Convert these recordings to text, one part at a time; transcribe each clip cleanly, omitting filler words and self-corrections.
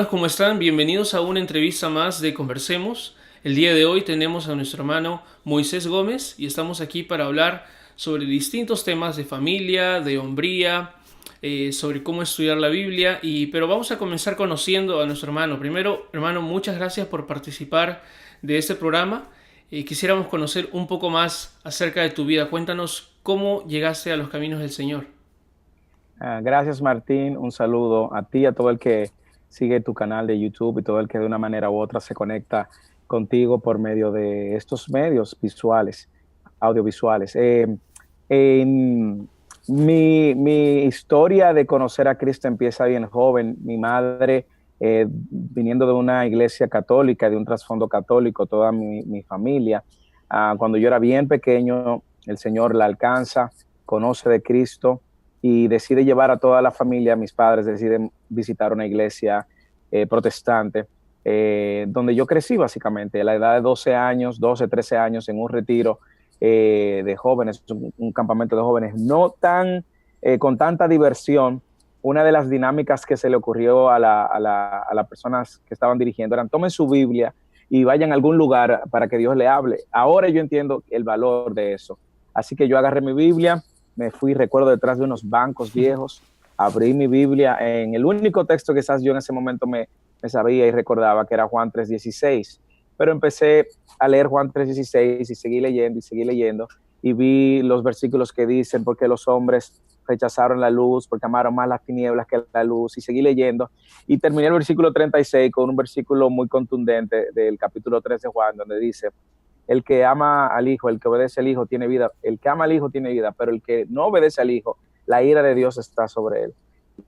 hermanos, ¿cómo están? Bienvenidos a una entrevista más de Conversemos. El día de hoy tenemos a nuestro hermano Moisés Gómez y estamos aquí para hablar sobre distintos temas de familia, de hombría, sobre cómo estudiar la Biblia. Pero vamos a comenzar conociendo a nuestro hermano. Primero, hermano, muchas gracias por participar de este programa. Quisiéramos conocer un poco más acerca de tu vida. Cuéntanos cómo llegaste a los caminos del Señor. Gracias, Martín. Un saludo a ti, a todo el que sigue tu canal de YouTube y todo el que de una manera u otra se conecta contigo por medio de estos medios visuales, audiovisuales. En mi historia de conocer a Cristo empieza bien joven. Mi madre, viniendo de una iglesia católica, de un trasfondo católico, toda mi familia, cuando yo era bien pequeño, el Señor la alcanza, conoce de Cristo y decide llevar a toda la familia. Mis padres deciden visitar una iglesia protestante, donde yo crecí básicamente a la edad de 12 años, 12, 13 años, en un retiro de jóvenes, un campamento de jóvenes, no tan con tanta diversión. Una de las dinámicas que se le ocurrió a las personas que estaban dirigiendo eran: tomen su Biblia y vayan a algún lugar para que Dios le hable. Ahora yo entiendo el valor de eso. Así que yo agarré mi Biblia, me fui, recuerdo, detrás de unos bancos viejos, abrí mi Biblia en el único texto que quizás yo en ese momento me sabía y recordaba, que era Juan 3:16, pero empecé a leer Juan 3:16 y seguí leyendo, y vi los versículos que dicen: porque los hombres rechazaron la luz, porque amaron más las tinieblas que la luz, y seguí leyendo, y terminé el versículo 36 con un versículo muy contundente del capítulo 3 de Juan, donde dice: el que ama al Hijo, el que obedece al Hijo tiene vida. El que ama al Hijo tiene vida, pero el que no obedece al Hijo, la ira de Dios está sobre él.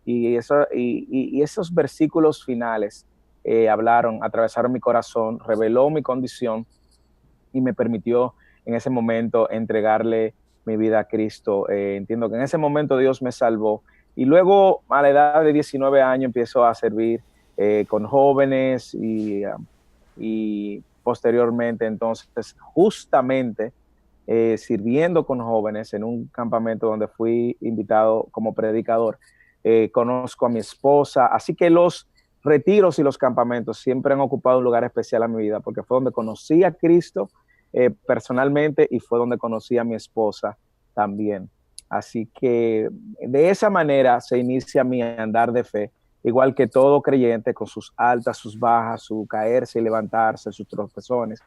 Y esos versículos finales atravesaron mi corazón, reveló mi condición y me permitió en ese momento entregarle mi vida a Cristo. Entiendo que en ese momento Dios me salvó. Y luego, a la edad de 19 años, empiezo a servir con jóvenes y posteriormente, entonces, justamente sirviendo con jóvenes en un campamento donde fui invitado como predicador, conozco a mi esposa. Así que los retiros y los campamentos siempre han ocupado un lugar especial en mi vida, porque fue donde conocí a Cristo personalmente, y fue donde conocí a mi esposa también. Así que de esa manera se inicia mi andar de fe, igual que todo creyente, con sus altas, sus bajas, su caerse y levantarse, sus tropezones.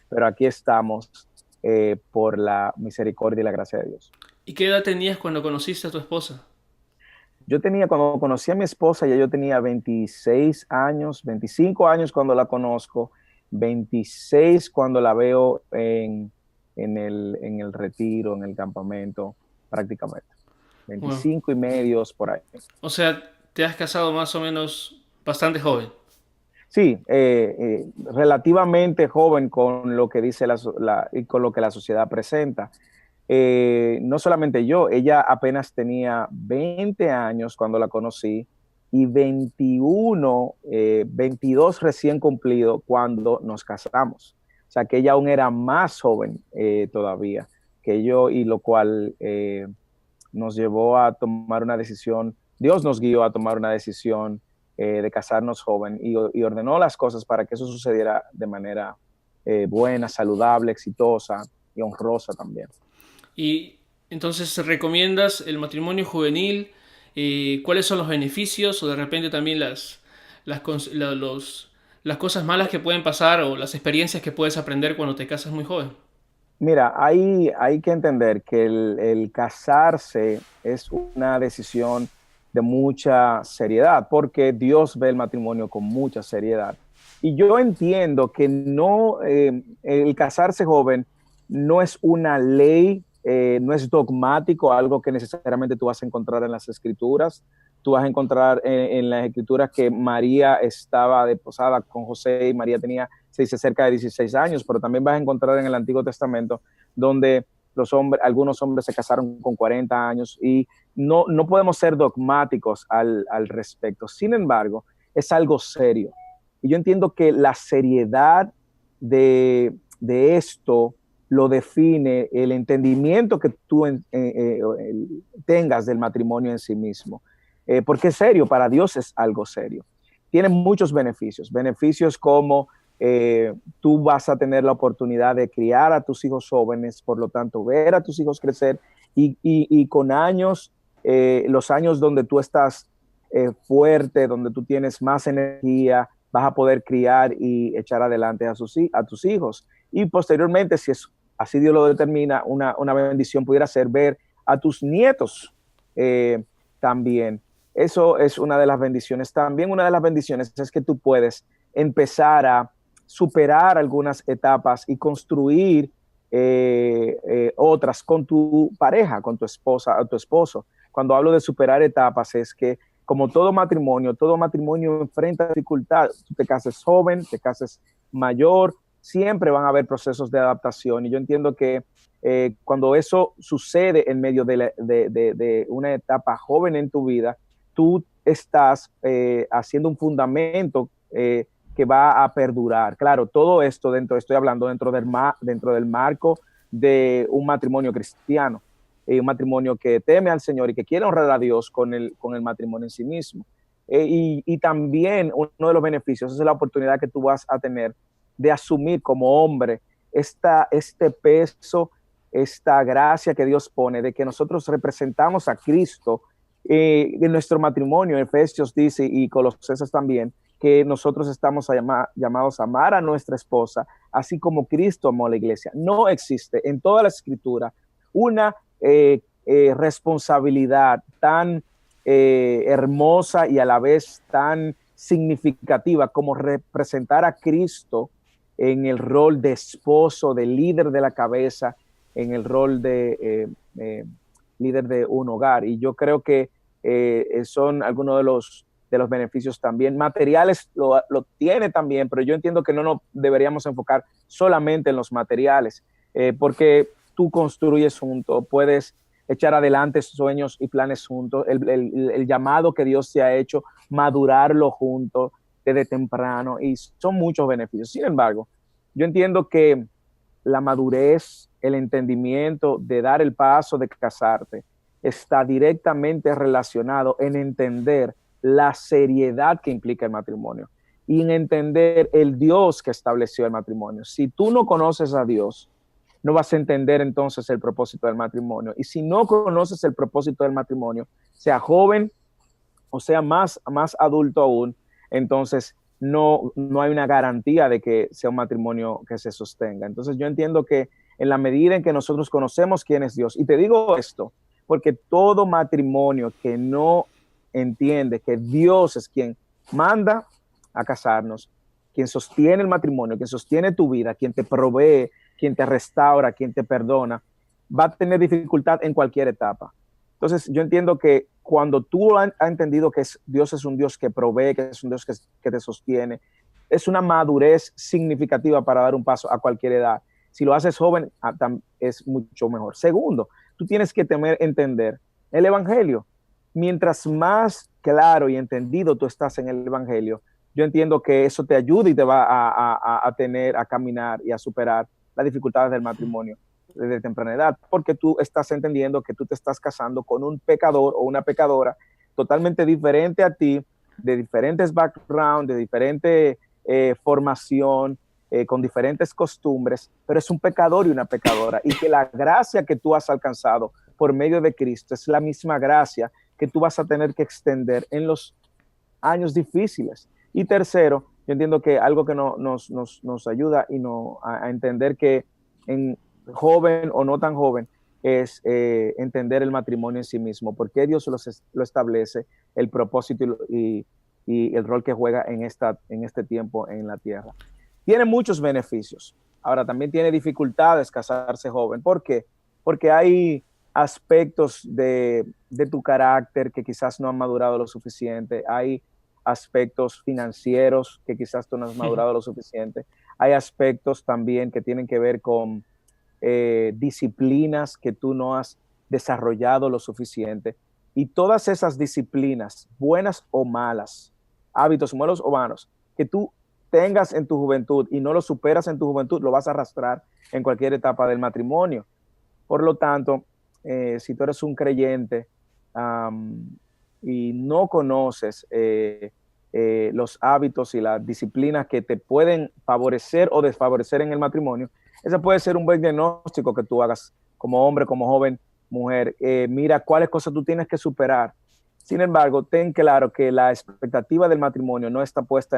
Pero aquí estamos por la misericordia y la gracia de Dios. ¿Y qué edad tenías cuando conociste a tu esposa? Cuando conocí a mi esposa, ya yo tenía 26 años, 25 años cuando la conozco, 26 cuando la veo en el retiro, en el campamento, prácticamente. Bueno, 25 y medios por ahí. o sea, te has casado más o menos bastante joven. Sí, relativamente joven con lo que dice y con lo que la sociedad presenta. No solamente yo, ella apenas tenía 20 años cuando la conocí, y 21, 22 recién cumplido cuando nos casamos. O sea que ella aún era más joven todavía que yo, y lo cual nos llevó a tomar una decisión. Dios nos guió a tomar una decisión de casarnos joven, y ordenó las cosas para que eso sucediera de manera buena, saludable, exitosa y honrosa también. Y entonces, ¿recomiendas el matrimonio juvenil? ¿Cuáles son los beneficios o de repente también las cosas malas que pueden pasar o las experiencias que puedes aprender cuando te casas muy joven? Mira, hay que entender que el casarse es una decisión de mucha seriedad, porque Dios ve el matrimonio con mucha seriedad. Y yo entiendo que no, el casarse joven no es una ley, no es dogmático, algo que necesariamente tú vas a encontrar en las escrituras. Tú vas a encontrar en las escrituras que María estaba desposada con José, y María tenía, se dice, cerca de 16 años, pero también vas a encontrar en el Antiguo Testamento donde algunos hombres se casaron con 40 años, y no podemos ser dogmáticos al respecto. Sin embargo, es algo serio. Y yo entiendo que la seriedad de esto lo define el entendimiento que tú tengas del matrimonio en sí mismo. Porque es serio, para Dios es algo serio. tiene muchos beneficios. Beneficios como tú vas a tener la oportunidad de criar a tus hijos jóvenes, por lo tanto, ver a tus hijos crecer y con años, los años donde tú estás fuerte, donde tú tienes más energía, vas a poder criar y echar adelante a tus hijos. Y posteriormente, si es, así Dios lo determina, una bendición pudiera ser ver a tus nietos también. Eso es una de las bendiciones. También una de las bendiciones es que tú puedes empezar a superar algunas etapas y construir otras con tu pareja, con tu esposa o tu esposo. Cuando hablo de superar etapas es que como todo matrimonio enfrenta dificultad. Tú te cases joven, te cases mayor, siempre van a haber procesos de adaptación. Y yo entiendo que cuando eso sucede en medio de una etapa joven en tu vida, tú estás haciendo un fundamento que va a perdurar. Claro, todo esto estoy hablando dentro del marco de un matrimonio cristiano, un matrimonio que teme al Señor y que quiere honrar a Dios con el matrimonio en sí mismo. Y también uno de los beneficios es la oportunidad que tú vas a tener de asumir como hombre este peso, esta gracia que Dios pone de que nosotros representamos a Cristo en nuestro matrimonio. Efesios dice y Colosenses también que nosotros estamos llamados a amar a nuestra esposa, así como Cristo amó a la iglesia. No existe en toda la escritura una responsabilidad tan hermosa y a la vez tan significativa como representar a Cristo en el rol de esposo, de líder de la cabeza, en el rol de líder de un hogar. Y yo creo que son algunos de los beneficios también. Materiales lo tiene también, pero yo entiendo que no nos deberíamos enfocar solamente en los materiales, porque tú construyes juntos, puedes echar adelante sueños y planes juntos, el llamado que Dios te ha hecho, madurarlo juntos desde temprano, y son muchos beneficios. Sin embargo, yo entiendo que la madurez, el entendimiento de dar el paso de casarte, está directamente relacionado en entender la seriedad que implica el matrimonio y en entender el Dios que estableció el matrimonio. Si tú no conoces a Dios, no vas a entender entonces el propósito del matrimonio. Y si no conoces el propósito del matrimonio, sea joven o sea más adulto aún, entonces no hay una garantía de que sea un matrimonio que se sostenga. Entonces yo entiendo que en la medida en que nosotros conocemos quién es Dios, y te digo esto, porque todo matrimonio que no entiende que Dios es quien manda a casarnos, quien sostiene el matrimonio, quien sostiene tu vida, quien te provee, quien te restaura, quien te perdona, va a tener dificultad en cualquier etapa. Entonces yo entiendo que cuando tú has entendido que Dios es un Dios que provee, que es un Dios que te sostiene, es una madurez significativa para dar un paso a cualquier edad. Si lo haces joven, es mucho mejor. Segundo, tú tienes que entender el Evangelio. Mientras más claro y entendido tú estás en el Evangelio, yo entiendo que eso te ayuda y te va a caminar y a superar las dificultades del matrimonio desde temprana edad, porque tú estás entendiendo que tú te estás casando con un pecador o una pecadora totalmente diferente a ti, de diferentes backgrounds, de diferente formación, con diferentes costumbres, pero es un pecador y una pecadora, y que la gracia que tú has alcanzado por medio de Cristo es la misma gracia que tú vas a tener que extender en los años difíciles. Y tercero, yo entiendo que algo que nos ayuda y a entender que en joven o no tan joven es entender el matrimonio en sí mismo, porque Dios lo establece, el propósito y el rol que juega en este tiempo en la tierra. Tiene muchos beneficios. Ahora, también tiene dificultades casarse joven. ¿Por qué? Porque hay aspectos de tu carácter que quizás no han madurado lo suficiente. Hay aspectos financieros que quizás tú no has madurado lo suficiente. Hay aspectos también que tienen que ver con disciplinas que tú no has desarrollado lo suficiente. Y todas esas disciplinas, buenas o malas, hábitos buenos o malos, que tú tengas en tu juventud y no lo superas en tu juventud, lo vas a arrastrar en cualquier etapa del matrimonio. Por lo tanto, si tú eres un creyente y no conoces los hábitos y las disciplinas que te pueden favorecer o desfavorecer en el matrimonio, ese puede ser un buen diagnóstico que tú hagas como hombre, como joven, mujer. Mira cuáles cosas tú tienes que superar. Sin embargo, ten claro que la expectativa del matrimonio no está puesta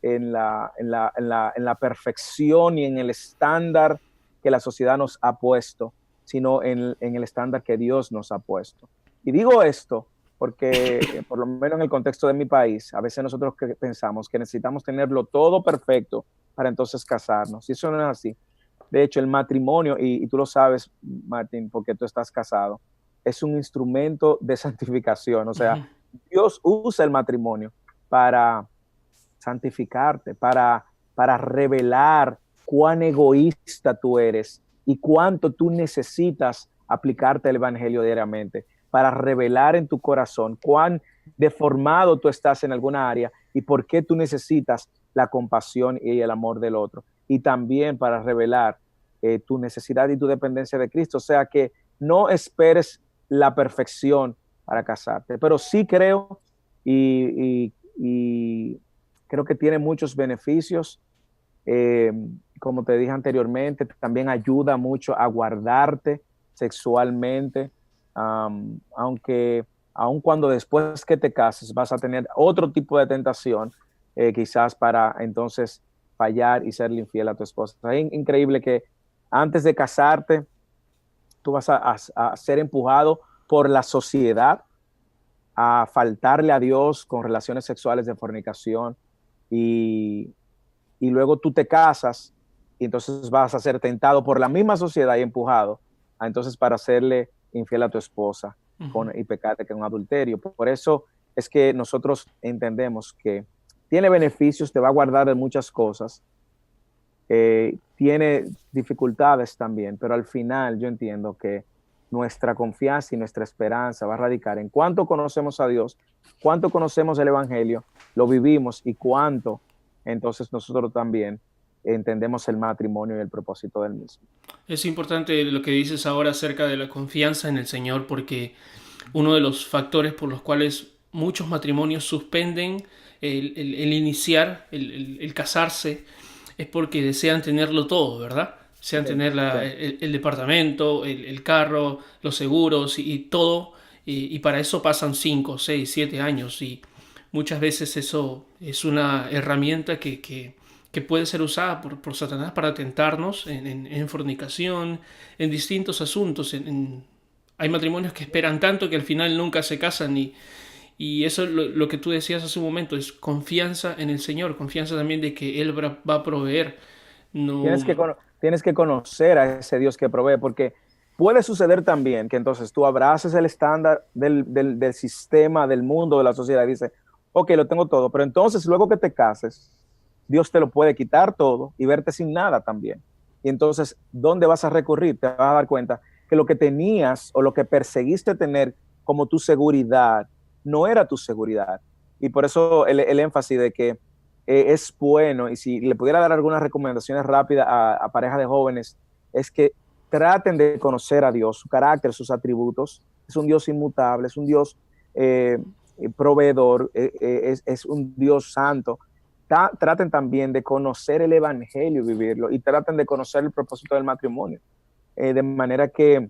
en la perfección y en el estándar que la sociedad nos ha puesto, sino en el estándar que Dios nos ha puesto. Y digo esto porque, por lo menos en el contexto de mi país, a veces nosotros pensamos que necesitamos tenerlo todo perfecto para entonces casarnos. Y eso no es así. De hecho, el matrimonio, y tú lo sabes, Martín, porque tú estás casado, es un instrumento de santificación. O sea, Dios usa el matrimonio para santificarte, para revelar cuán egoísta tú eres y cuánto tú necesitas aplicarte el evangelio diariamente, para revelar en tu corazón cuán deformado tú estás en alguna área y por qué tú necesitas la compasión y el amor del otro. Y también para revelar tu necesidad y tu dependencia de Cristo. O sea que no esperes la perfección para casarte, pero sí creo y creo que tiene muchos beneficios. Como te dije anteriormente, también ayuda mucho a guardarte sexualmente, aunque aun cuando después que te cases vas a tener otro tipo de tentación, quizás para entonces fallar y serle infiel a tu esposa. Es increíble que antes de casarte, tú vas a ser empujado por la sociedad a faltarle a Dios con relaciones sexuales de fornicación y luego tú te casas y entonces vas a ser tentado por la misma sociedad y empujado a entonces para hacerle infiel a tu esposa y pecarte con adulterio. Por eso es que nosotros entendemos que tiene beneficios, te va a guardar de muchas cosas, tiene dificultades también, pero al final yo entiendo que nuestra confianza y nuestra esperanza va a radicar en cuánto conocemos a Dios, cuánto conocemos el Evangelio, lo vivimos y cuánto entonces nosotros también entendemos el matrimonio y el propósito del mismo. Es importante lo que dices ahora acerca de la confianza en el Señor, porque uno de los factores por los cuales muchos matrimonios suspenden el iniciar, el casarse, es porque desean tenerlo todo, ¿verdad? Desean Sí, tener sí. el departamento, el carro, los seguros y todo, y para eso pasan 5, 6, 7 años, y muchas veces eso es una herramienta que puede ser usada por Satanás para tentarnos en fornicación, en distintos asuntos. Hay matrimonios que esperan tanto que al final nunca se casan y eso es lo que tú decías hace un momento, es confianza en el Señor, confianza también de que Él va a proveer. No, Tienes que conocer a ese Dios que provee, porque puede suceder también que entonces tú abraces el estándar del sistema, del mundo, de la sociedad y dices, ok, lo tengo todo, pero entonces luego que te cases, Dios te lo puede quitar todo y verte sin nada también. Y entonces, ¿dónde vas a recurrir? Te vas a dar cuenta que lo que tenías o lo que perseguiste tener como tu seguridad no era tu seguridad. Y por eso el énfasis de que es bueno, y si le pudiera dar algunas recomendaciones rápidas a parejas de jóvenes, es que traten de conocer a Dios, su carácter, sus atributos. Es un Dios inmutable, es un Dios proveedor, es un Dios santo. Traten también de conocer el Evangelio y vivirlo, y traten de conocer el propósito del matrimonio, de manera que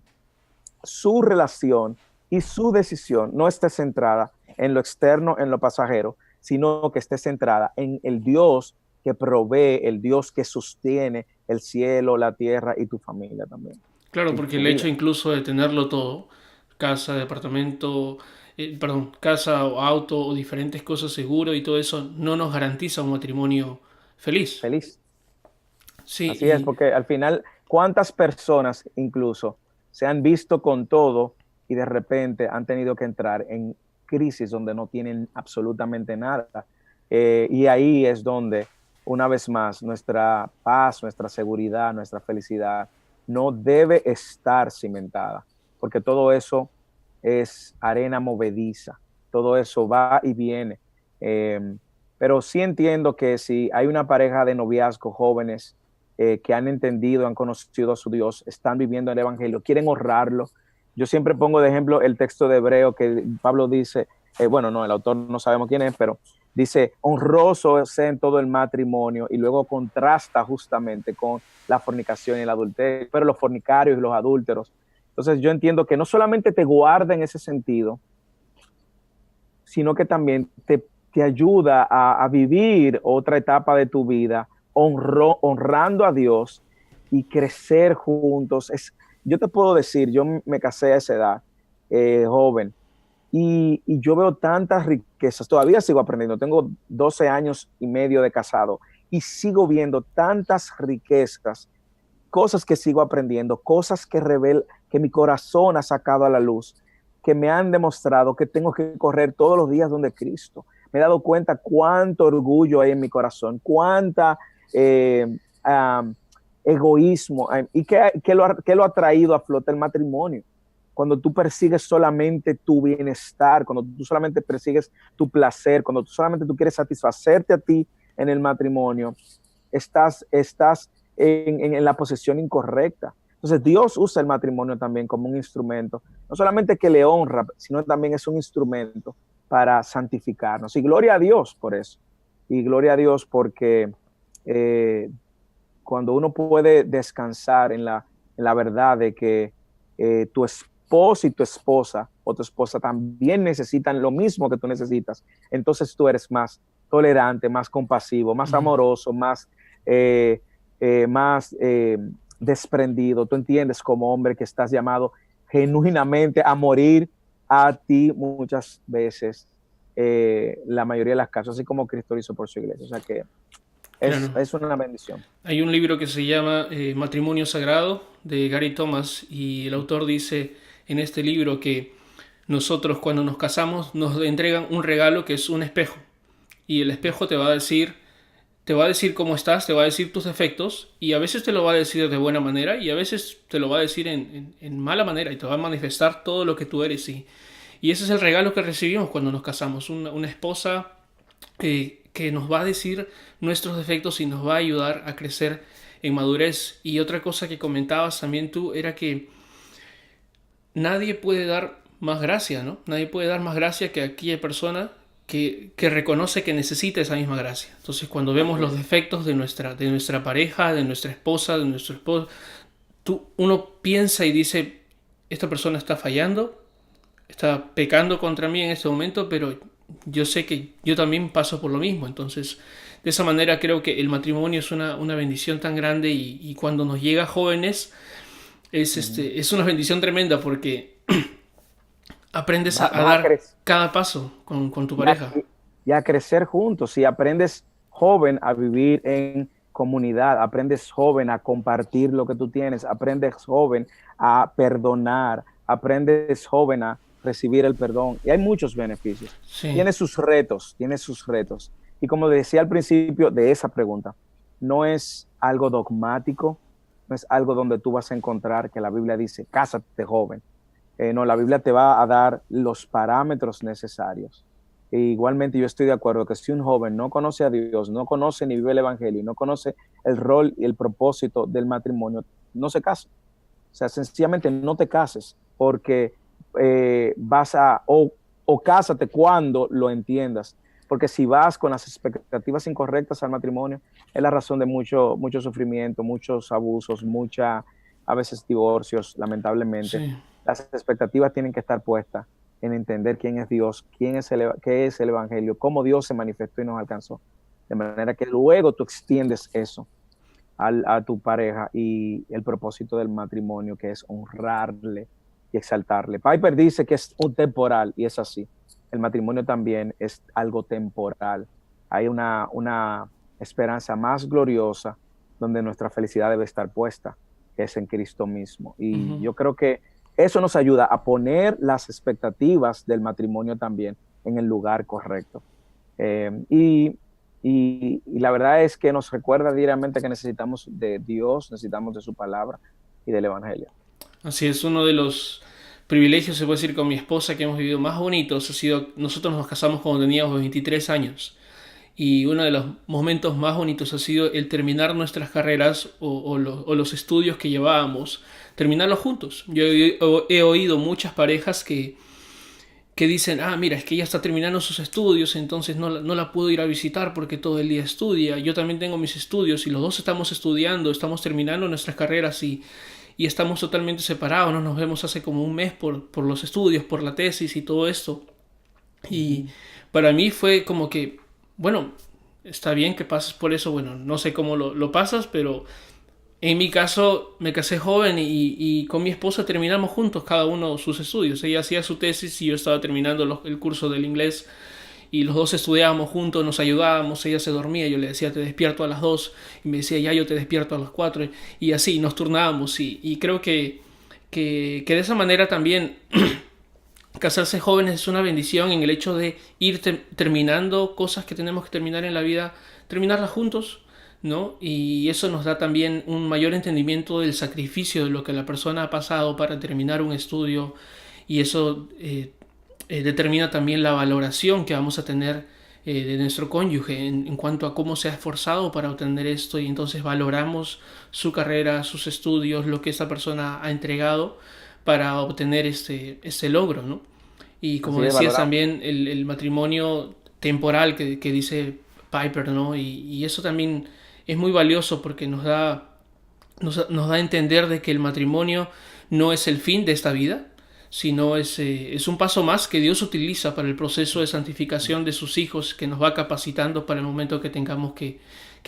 su relación y su decisión no esté centrada en lo externo, en lo pasajero, sino que esté centrada en el Dios que provee, el Dios que sostiene el cielo, la tierra y tu familia también, claro, y porque tu el hecho vida. incluso de tenerlo todo, casa, departamento, perdón, casa o auto o diferentes cosas, seguro y todo eso, no nos garantiza un matrimonio feliz. Feliz. Sí, Así es, porque al final, ¿cuántas personas incluso se han visto con todo y de repente han tenido que entrar en crisis donde no tienen absolutamente nada? Y ahí es donde, una vez más, nuestra paz, nuestra seguridad, nuestra felicidad no debe estar cimentada, porque todo eso es arena movediza, todo eso va y viene. Eh, pero sí entiendo que si hay una pareja de noviazgo jóvenes, que han entendido, han conocido a su Dios, están viviendo el Evangelio, quieren honrarlo. Yo siempre pongo de ejemplo el texto de Hebreo que Pablo dice, bueno, no, el autor no sabemos quién es, pero Dice, honroso sea en todo el matrimonio, y luego contrasta justamente con la fornicación y el adulterio, pero los fornicarios y los adúlteros. Entonces yo entiendo que no solamente te guarda en ese sentido, sino que también te ayuda a vivir otra etapa de tu vida honrando a Dios y crecer juntos. Yo te puedo decir, yo me casé a esa edad, joven, y yo veo tantas riquezas, todavía sigo aprendiendo, tengo 12 años y medio de casado y sigo viendo tantas riquezas, cosas que sigo aprendiendo, cosas que mi corazón ha sacado a la luz, que me han demostrado que tengo que correr todos los días donde Cristo. Me he dado cuenta cuánto orgullo hay en mi corazón, cuánta egoísmo, y que lo ha traído a flote el matrimonio. Cuando tú persigues solamente tu bienestar, cuando tú solamente persigues tu placer, cuando tú solamente quieres satisfacerte a ti en el matrimonio, estás en la posesión incorrecta. Entonces Dios usa el matrimonio también como un instrumento, no solamente que le honra, sino también es un instrumento para santificarnos. Y gloria a Dios por eso. Y gloria a Dios porque cuando uno puede descansar en la verdad de que tu esposo y tu esposa o tu esposa también necesitan lo mismo que tú necesitas, entonces tú eres más tolerante, más compasivo, más amoroso, más desprendido. Tú entiendes como hombre que estás llamado genuinamente a morir a ti muchas veces, la mayoría de las casos, así como Cristo lo hizo por su iglesia. O sea que Claro. es una bendición. Hay un libro que se llama Matrimonio Sagrado de Gary Thomas y el autor dice en este libro que nosotros cuando nos casamos nos entregan un regalo que es un espejo y el espejo te va a decir cómo estás, te va a decir tus defectos y a veces te lo va a decir de buena manera y a veces te lo va a decir en mala manera y te va a manifestar todo lo que tú eres y ese es el regalo que recibimos cuando nos casamos, una esposa que nos va a decir nuestros defectos y nos va a ayudar a crecer en madurez. Y otra cosa que comentabas también tú era que nadie puede dar más gracia, ¿no? Nadie puede dar más gracia que aquella persona que reconoce que necesita esa misma gracia. Entonces, cuando vemos los defectos de nuestra pareja, de nuestra esposa, de nuestro esposo, uno piensa y dice, esta persona está fallando, está pecando contra mí en este momento, pero yo sé que yo también paso por lo mismo. Entonces, de esa manera creo que el matrimonio es una bendición tan grande y cuando nos llega a jóvenes es una bendición tremenda porque aprendes a dar cada paso con tu pareja. Y a crecer juntos. Y aprendes joven a vivir en comunidad, aprendes joven a compartir lo que tú tienes, aprendes joven a perdonar, aprendes joven a recibir el perdón. Y hay muchos beneficios. Sí. Tiene sus retos, tiene sus retos. Y como decía al principio de esa pregunta, no es algo dogmático, no es algo donde tú vas a encontrar que la Biblia dice, cásate joven. No, la Biblia te va a dar los parámetros necesarios. E igualmente yo estoy de acuerdo que si un joven no conoce a Dios, no conoce ni vive el Evangelio, no conoce el rol y el propósito del matrimonio, no se casa. O sea, sencillamente no te cases porque o cásate cuando lo entiendas. Porque si vas con las expectativas incorrectas al matrimonio, es la razón de mucho sufrimiento, muchos abusos, a veces divorcios, lamentablemente. Sí. Las expectativas tienen que estar puestas en entender quién es Dios, qué es el Evangelio, cómo Dios se manifestó y nos alcanzó. De manera que luego tú extiendes eso a tu pareja y el propósito del matrimonio, que es honrarle y exaltarle. Piper dice que es un temporal y es así. El matrimonio también es algo temporal. Hay una esperanza más gloriosa donde nuestra felicidad debe estar puesta, que es en Cristo mismo. Y yo creo que eso nos ayuda a poner las expectativas del matrimonio también en el lugar correcto. Y la verdad es que nos recuerda diariamente que necesitamos de Dios, necesitamos de su palabra y del Evangelio. Así es, uno de los privilegios, se puede decir, con mi esposa que hemos vivido más bonitos ha sido, nosotros nos casamos cuando teníamos 23 años y uno de los momentos más bonitos ha sido el terminar nuestras carreras o los estudios que llevábamos, terminarlos juntos. Yo he oído muchas parejas que que dicen, mira, es que ella está terminando sus estudios, entonces no la puedo ir a visitar porque todo el día estudia. Yo también tengo mis estudios y los dos estamos estudiando, estamos terminando nuestras carreras y estamos totalmente separados, no nos vemos hace como un mes por los estudios, por la tesis y todo esto. Y para mí fue como que, bueno, está bien que pases por eso, bueno, no sé cómo lo pasas, pero en mi caso me casé joven y con mi esposa terminamos juntos cada uno sus estudios. Ella hacía su tesis y yo estaba terminando el curso del inglés y los dos estudiábamos juntos, nos ayudábamos, ella se dormía, yo le decía te despierto a las 2 y me decía ya yo te despierto a las 4 y así nos turnábamos y creo que de esa manera también casarse jóvenes es una bendición en el hecho de ir terminando cosas que tenemos que terminar en la vida, terminarlas juntos, ¿no? Y eso nos da también un mayor entendimiento del sacrificio de lo que la persona ha pasado para terminar un estudio y eso determina también la valoración que vamos a tener de nuestro cónyuge en cuanto a cómo se ha esforzado para obtener esto y entonces valoramos su carrera, sus estudios, lo que esta persona ha entregado para obtener este logro, ¿no? Y como decías también, el matrimonio temporal que dice Piper, ¿no? Y eso también es muy valioso porque nos da a entender de que el matrimonio no es el fin de esta vida, sino es un paso más que Dios utiliza para el proceso de santificación de sus hijos, que nos va capacitando para el momento que tengamos que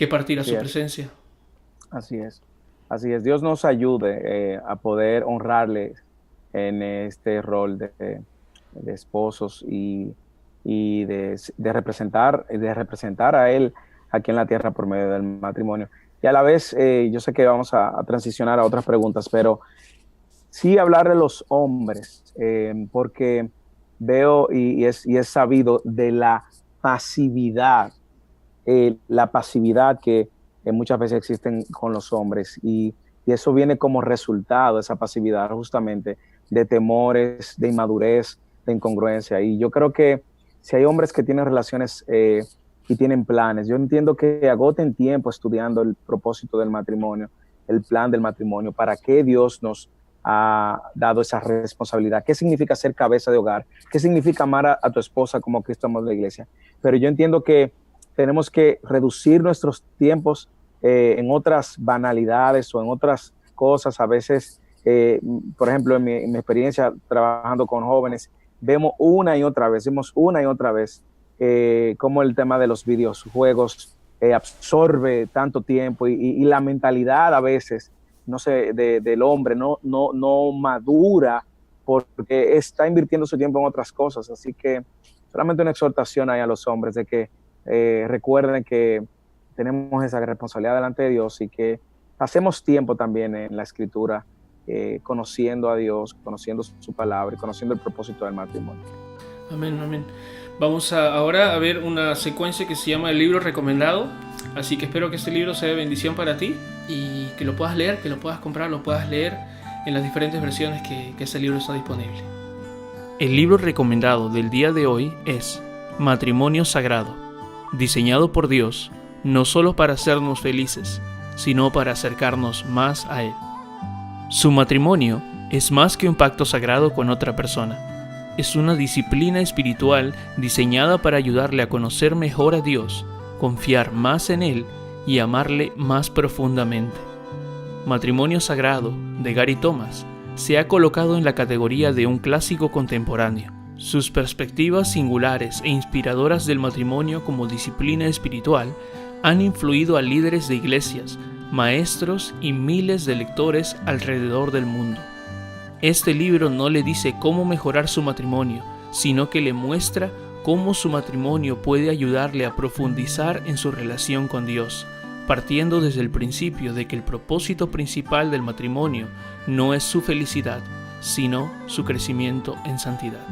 partir a su presencia. Así es. Así es. Dios nos ayude a poder honrarle en este rol de esposos y de representar a Él aquí en la tierra por medio del matrimonio. Y a la vez, yo sé que vamos a transicionar a otras preguntas, pero sí hablar de los hombres, porque veo y es sabido de la pasividad que muchas veces existen con los hombres y eso viene como resultado, esa pasividad justamente de temores, de inmadurez, de incongruencia. Y yo creo que si hay hombres que tienen relaciones y tienen planes, yo entiendo que agoten tiempo estudiando el propósito del matrimonio, el plan del matrimonio, para qué Dios nos ha dado esa responsabilidad, qué significa ser cabeza de hogar, qué significa amar a tu esposa como Cristo amó la iglesia. Pero yo entiendo que tenemos que reducir nuestros tiempos en otras banalidades o en otras cosas. A veces, por ejemplo, en mi experiencia trabajando con jóvenes, vemos una y otra vez cómo el tema de los videojuegos absorbe tanto tiempo y la mentalidad a veces, no sé, del hombre no madura porque está invirtiendo su tiempo en otras cosas. Así que solamente una exhortación hay a los hombres de que recuerden que tenemos esa responsabilidad delante de Dios y que hacemos tiempo también en la Escritura, conociendo a Dios, conociendo su palabra y conociendo el propósito del matrimonio. Amén, amén. Vamos ahora a ver una secuencia que se llama el libro recomendado, así que espero que este libro sea de bendición para ti y que lo puedas leer, que lo puedas comprar, lo puedas leer en las diferentes versiones que este libro está disponible. El libro recomendado del día de hoy es Matrimonio Sagrado, diseñado por Dios, no solo para hacernos felices, sino para acercarnos más a Él. Su matrimonio es más que un pacto sagrado con otra persona. Es una disciplina espiritual diseñada para ayudarle a conocer mejor a Dios, confiar más en Él y amarle más profundamente. Matrimonio Sagrado, de Gary Thomas, se ha colocado en la categoría de un clásico contemporáneo. Sus perspectivas singulares e inspiradoras del matrimonio como disciplina espiritual han influido a líderes de iglesias, maestros y miles de lectores alrededor del mundo. Este libro no le dice cómo mejorar su matrimonio, sino que le muestra cómo su matrimonio puede ayudarle a profundizar en su relación con Dios, partiendo desde el principio de que el propósito principal del matrimonio no es su felicidad, sino su crecimiento en santidad.